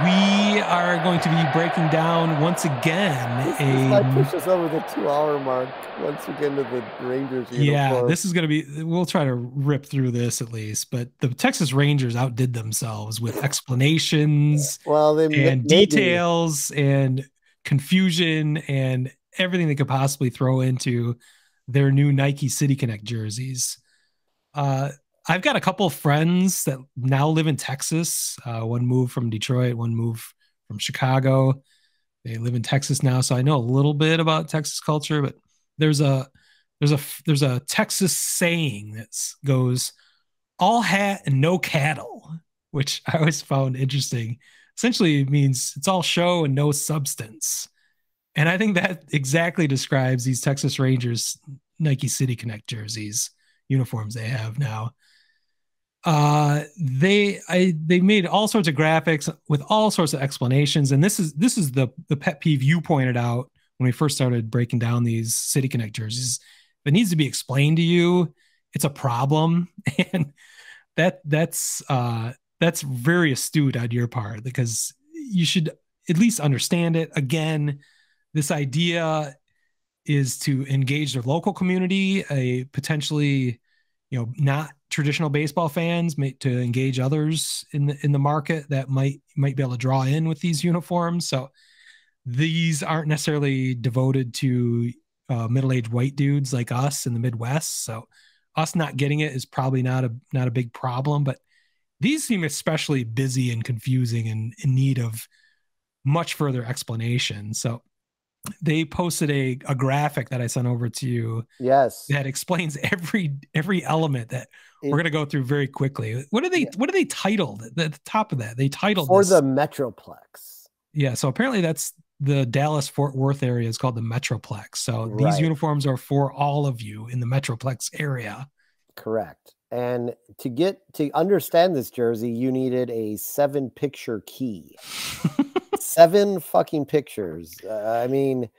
We are going to be breaking down once again This a might push us over the 2 hour mark once we get into the Rangers yeah, uniform. this is going to be we'll try to rip through this at least, but the Texas Rangers outdid themselves with explanations Well, they and maybe. details and confusion and everything they could possibly throw into their new Nike City Connect jerseys. Uh, I've got a couple of friends that now live in Texas. One moved from Detroit, one moved from Chicago. They live in Texas now, so I know a little bit about Texas culture. But there's a there's a Texas saying that goes "all hat and no cattle," which I always found interesting. Essentially, it means it's all show and no substance. And I think that exactly describes these Texas Rangers Nike City Connect jerseys uniforms they have now. They made all sorts of graphics with all sorts of explanations, and this is the pet peeve you pointed out when we first started breaking down these City Connect jerseys. If it needs to be explained to you, it's a problem. And that's very astute on your part, because you should at least understand it. Again, this idea is to engage their local community, a potentially, not traditional baseball fans, to engage others in the market that might be able to draw in with these uniforms. So these aren't necessarily devoted to middle-aged white dudes like us in the Midwest. So us not getting it is probably not a big problem, but these seem especially busy and confusing and in need of much further explanation. So they posted a graphic that I sent over to you Yes. that explains every element that we're It, going to go through very quickly. What are they yeah, titled at the top of that? They titled for the this. Metroplex. Yeah, so apparently that's the Dallas Fort Worth area is called the Metroplex. So these Right. uniforms are for all of you in the Metroplex area. Correct. And to understand this jersey, you needed a 7 picture key. 7 fucking pictures. I mean,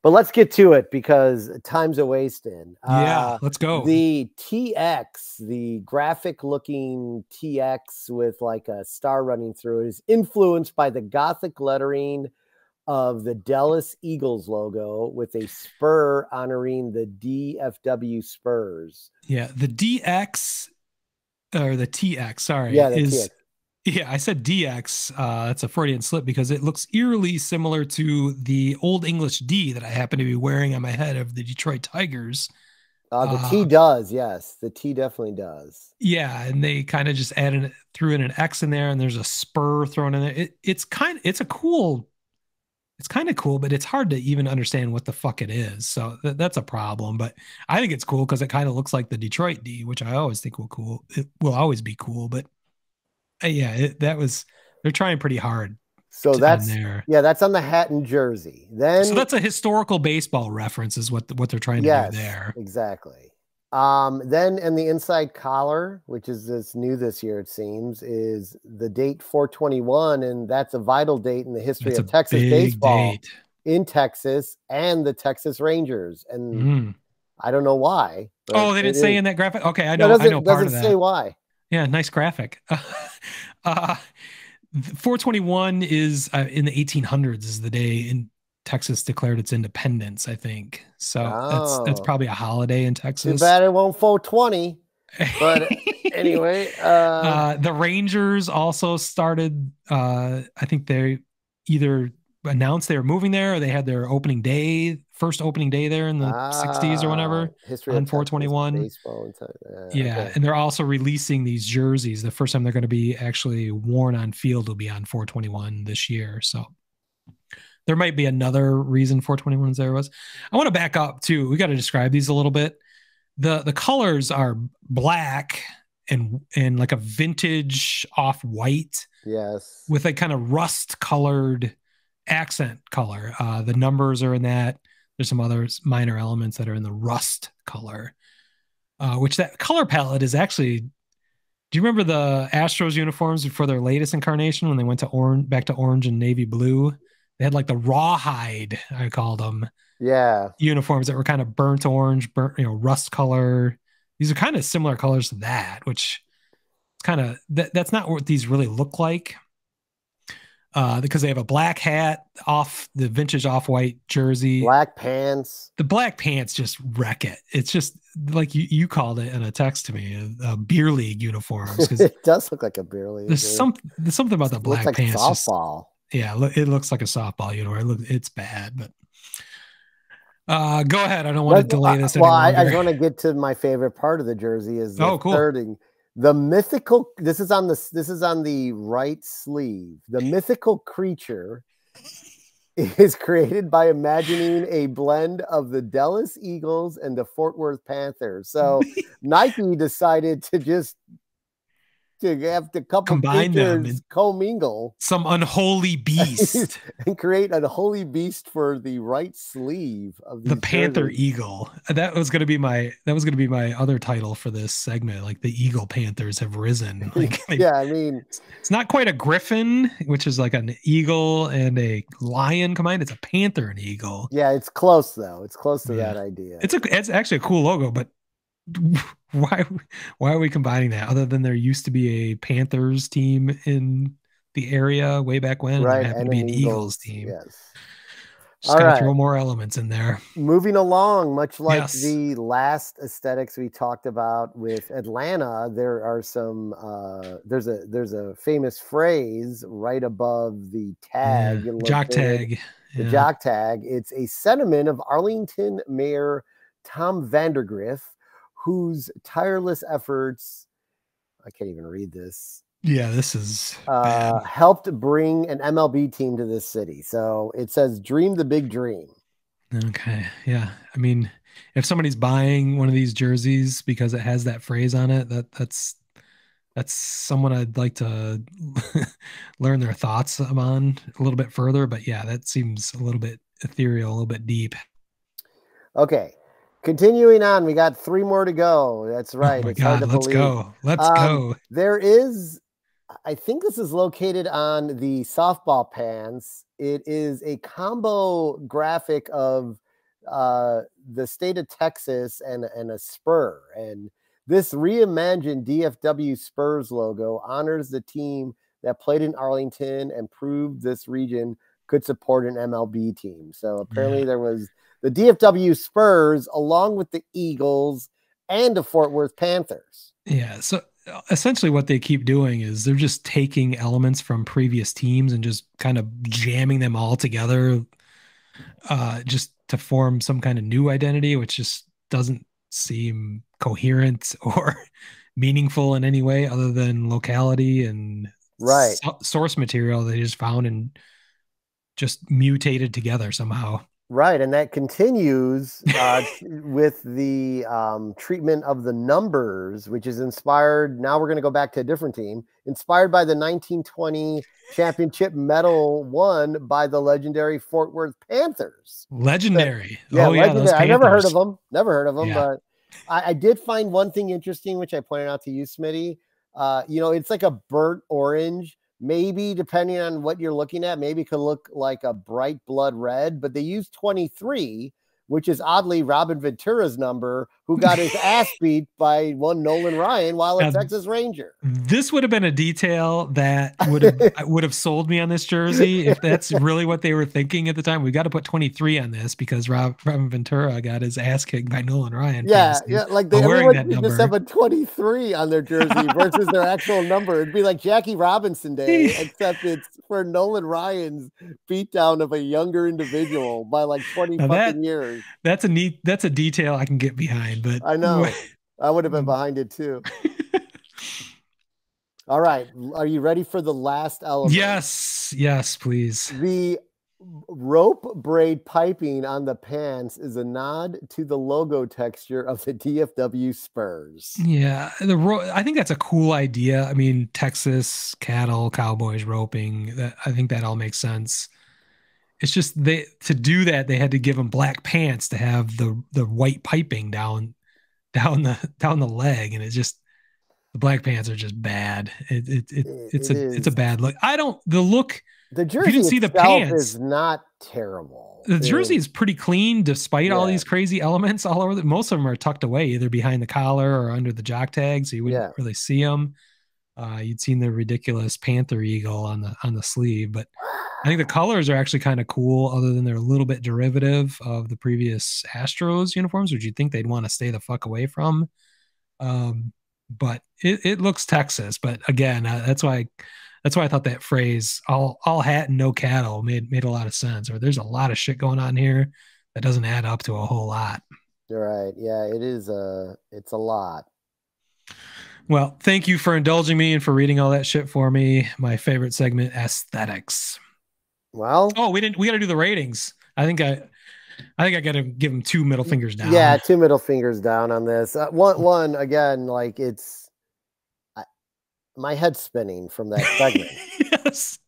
but let's get to it because time's a wasting. Yeah, let's go. The TX, the graphic looking TX with like a star running through it, is influenced by the Gothic lettering of the Dallas Eagles logo with a spur honoring the DFW Spurs. Yeah, the DX or the TX, sorry, Yeah, the is TX. yeah, I said DX. That's a Freudian slip because it looks eerily similar to the Old English D that I happen to be wearing on my head of the Detroit Tigers. The T Uh, does, yes. The T definitely does. yeah, and they kind of just threw in an X in there, and there's a spur thrown in there. It's kind of cool, but it's hard to even understand what the fuck it is. So that's a problem. But I think it's cool because it kind of looks like the Detroit D, which I always think will cool. It will always be cool. But yeah, they're trying pretty hard So on that's there. yeah, that's on the hat and jersey. So Then that's a historical baseball reference, is what they're trying to do yes, there. exactly. Then in the inside collar, which is this new this year, it seems, is the date 421, and that's a vital date in the history That's of a Texas big baseball date. in Texas and the Texas Rangers. And Mm. I don't know why, but Oh, they it didn't say is. in that graphic. Okay, No, I know part doesn't of say that. why. Yeah, nice graphic. uh, 421 is in the 1800s is the day in Texas declared its independence, I think. So that's Oh, probably a holiday in too Texas. bad it won't 420. But anyway, The Rangers also started. I think they either announced they were moving there, or they had their first opening day there in the '60s or whenever history on of Texas 421. baseball and Yeah, okay. and they're also releasing these jerseys. The first time they're going to be actually worn on field will be on 421 this year. So there might be another reason 421 is there was. I want to back up too. We got to describe these a little bit. The colors are black and like a vintage off white Yes. with a kind of rust colored accent color. The numbers are in that. There's some other minor elements that are in the rust color, which that color palette is actually. Do you remember the Astros uniforms before their latest incarnation when they went to back to orange and navy blue? They had like the rawhide, I called them, Yeah. uniforms that were kind of burnt orange, rust color. These are kind of similar colors to that, which it's kind of that's not what these really look like. because they have a black hat off the vintage off-white jersey. Black pants. The black pants just wreck it. It's just like you called it in a text to me, beer league uniforms. It does look like a beer league. There's something about the black pants. Softball. Yeah, it looks like a softball uniform. It's bad, but go ahead. I don't want to delay this anymore. Well, I want to get to my favorite part of the jersey is the cool. thirding. The mythical. This is on the right sleeve. The mythical creature is created by imagining a blend of the Dallas Eagles and the Fort Worth Panthers. So Nike decided to just have the couple combine them and commingle some unholy beast and create an unholy beast for the right sleeve of the Panther jerseys. Eagle. That was going to be my other title for this segment. Like the Eagle Panthers have risen. Like yeah, I mean, it's not quite a griffin, which is like an eagle and a lion combined. It's a panther and eagle. Yeah, it's close though. It's close to that idea. It's actually a cool logo, but why are we combining that other than there used to be a Panthers team in the area way back when, right? And there happened to be an Eagles team. Yes. Just gotta throw more elements in there. Moving along, much like the last aesthetics we talked about with Atlanta, there are some there's a famous phrase right above the tag, jock tag. The jock tag. It's a sentiment of Arlington Mayor Tom Vandergriff, whose tireless efforts, I can't even read this. Yeah, this is helped bring an MLB team to this city. So it says, dream the big dream. Okay. Yeah. I mean, if somebody's buying one of these jerseys because it has that phrase on it, that's someone I'd like to learn their thoughts on a little bit further. But yeah, that seems a little bit ethereal, a little bit deep. Okay. Continuing on, we got 3 more to go. That's right. Oh my God, let's go. Let's go. There is, I think this is located on the softball pants. It is a combo graphic of the state of Texas and a spur. And this reimagined DFW Spurs logo honors the team that played in Arlington and proved this region could support an MLB team. So apparently there was the DFW Spurs, along with the Eagles and the Fort Worth Panthers. Yeah. So essentially what they keep doing is they're just taking elements from previous teams and just kind of jamming them all together just to form some kind of new identity, which just doesn't seem coherent or meaningful in any way other than locality and source material they just found and just mutated together somehow. Right, and that continues with the treatment of the numbers, which is inspired. Now we're going to go back to a different team, inspired by the 1920 championship medal won by the legendary Fort Worth Panthers. Legendary. Legendary. I never heard of them. But I did find one thing interesting, which I pointed out to you, Smitty. It's like a burnt orange. Maybe depending on what you're looking at, maybe it could look like a bright blood red, but they use 23, which is oddly Robin Ventura's number, who got his ass beat by one Nolan Ryan while a Texas Ranger. This would have been a detail that would have sold me on this jersey if that's really what they were thinking at the time. We got to put 23 on this because Robin Ventura got his ass kicked by Nolan Ryan. Yeah, like everyone would just have a 23 on their jersey versus their actual number. It'd be like Jackie Robinson Day, except it's for Nolan Ryan's beatdown of a younger individual by like 20 fucking years. That's a detail I can get behind, but I know I would have been behind it too. All right, are you ready for the last element? Yes, please. The rope braid piping on the pants is a nod to the logo texture of the DFW Spurs. Yeah, I think that's a cool idea. I mean, Texas cattle, cowboys roping. I think that all makes sense. It's just to do that they had to give them black pants to have the white piping down the leg, and it's just the black pants are just bad. It's a bad look. The jersey, if you didn't see the pants, is not terrible. The jersey is pretty clean despite all these crazy elements all over. Most of them are tucked away either behind the collar or under the jock tag, so you wouldn't really see them. You'd seen the ridiculous panther eagle on the sleeve, but I think the colors are actually kind of cool, other than they're a little bit derivative of the previous Astros uniforms, which you'd think they'd want to stay the fuck away from. But it looks Texas. But again, that's why I thought that phrase "all hat and no cattle" made a lot of sense. Or there's a lot of shit going on here that doesn't add up to a whole lot. You're right. Yeah, it is. It's a lot. Well, thank you for indulging me and for reading all that shit for me. My favorite segment, aesthetics. Well, oh, we got to do the ratings. I think I got to give him 2 middle fingers down. Yeah, 2 middle fingers down on this. One again, like my head's spinning from that segment. Yes.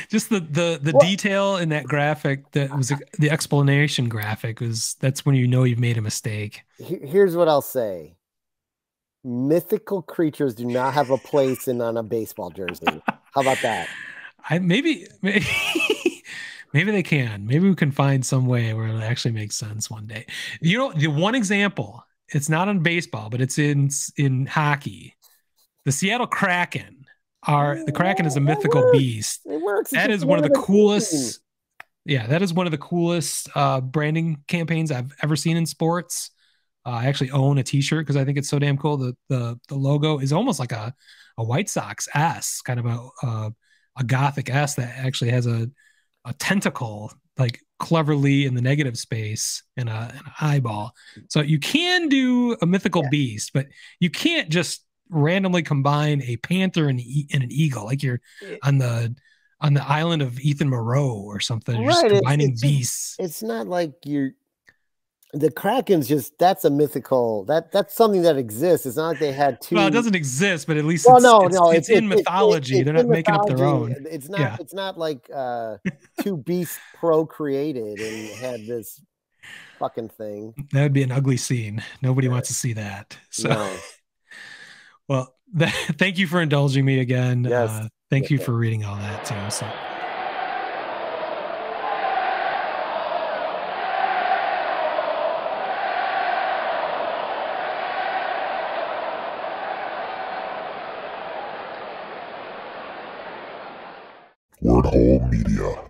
Just the detail in that graphic, that was the explanation graphic, that's when you know you've made a mistake. Here's what I'll say. Mythical creatures do not have a place on a baseball jersey. How about that? Maybe they can. Maybe we can find some way where it actually makes sense one day. You know, the one example, it's not in baseball, but it's in hockey. The Seattle Kraken the Kraken is a mythical beast. It works. That is one of the coolest. Yeah, that is one of the coolest branding campaigns I've ever seen in sports. I actually own a T-shirt because I think it's so damn cool. The logo is almost like a White Sox S, kind of a gothic S that actually has a tentacle, like cleverly in the negative space, and an eyeball. So you can do a mythical beast, but you can't just randomly combine a panther and an eagle like you're on the island of Ethan Moreau or something. Right. Just combining beasts. It's not like the Kraken's that's a mythical, that's something that exists. It's not like they had two. Well, it doesn't exist, but at least it's in mythology. They're not making up their own. It's not. Yeah. It's not like 2 beasts procreated and had this fucking thing. That would be an ugly scene. Nobody wants to see that. So. No. Well, thank you for indulging me again. Yes. Thank you for reading all that too. So. Wordhole Media.